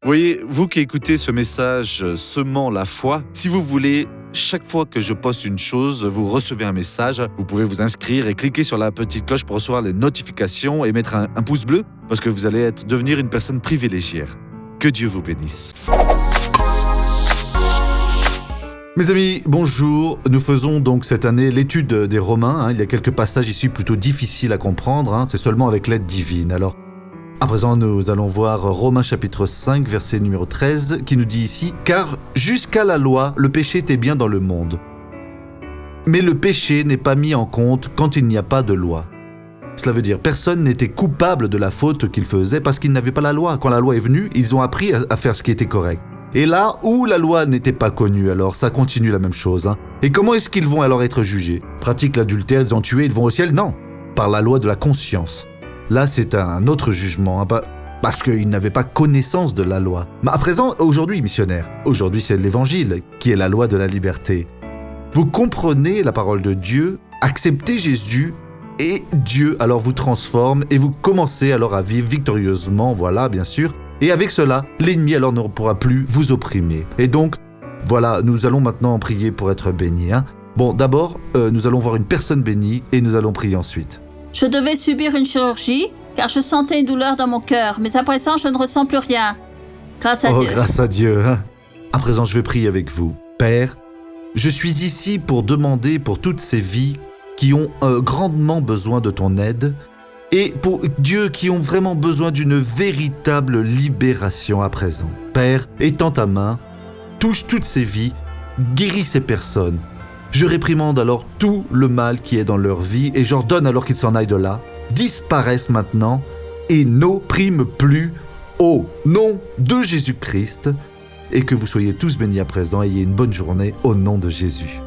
Voyez, vous qui écoutez ce message semant la foi, si vous voulez, chaque fois que je poste une chose, vous recevez un message, vous pouvez vous inscrire et cliquer sur la petite cloche pour recevoir les notifications et mettre un pouce bleu parce que vous allez devenir une personne privilégiée. Que Dieu vous bénisse. Mes amis, bonjour. Nous faisons donc cette année l'étude des Romains. Il y a quelques passages ici plutôt difficiles à comprendre. C'est seulement avec l'aide divine. Alors, à présent, nous allons voir Romains chapitre 5, verset numéro 13, qui nous dit ici « Car jusqu'à la loi, le péché était bien dans le monde. Mais le péché n'est pas mis en compte quand il n'y a pas de loi. » Cela veut dire personne n'était coupable de la faute qu'il faisait parce qu'il n'avait pas la loi. Quand la loi est venue, ils ont appris à faire ce qui était correct. Et là où la loi n'était pas connue, alors ça continue la même chose. Et comment est-ce qu'ils vont alors être jugés ? Pratiquent l'adultère, ils ont tué, ils vont au ciel ? Non, par la loi de la conscience. Là, c'est un autre jugement, parce qu'ils n'avaient pas connaissance de la loi. Mais à présent, aujourd'hui, missionnaires, aujourd'hui c'est l'évangile qui est la loi de la liberté. Vous comprenez la parole de Dieu, acceptez Jésus, et Dieu alors vous transforme, et vous commencez alors à vivre victorieusement, voilà, bien sûr. Et avec cela, l'ennemi alors ne pourra plus vous opprimer. Et donc, voilà, nous allons maintenant prier pour être bénis. Bon, d'abord, nous allons voir une personne bénie et nous allons prier ensuite. Je devais subir une chirurgie car je sentais une douleur dans mon cœur, mais à présent, je ne ressens plus rien. Grâce à Dieu. Grâce à Dieu. À présent, je vais prier avec vous. Père, je suis ici pour demander pour toutes ces vies qui ont grandement besoin de ton aide, et pour Dieu qui ont vraiment besoin d'une véritable libération à présent. Père, étends ta main, touche toutes ces vies, guéris ces personnes. Je réprimande alors tout le mal qui est dans leur vie et j'ordonne alors qu'ils s'en aillent de là, disparaissent maintenant et n'oppriment plus au nom de Jésus-Christ et que vous soyez tous bénis à présent et ayez une bonne journée au nom de Jésus.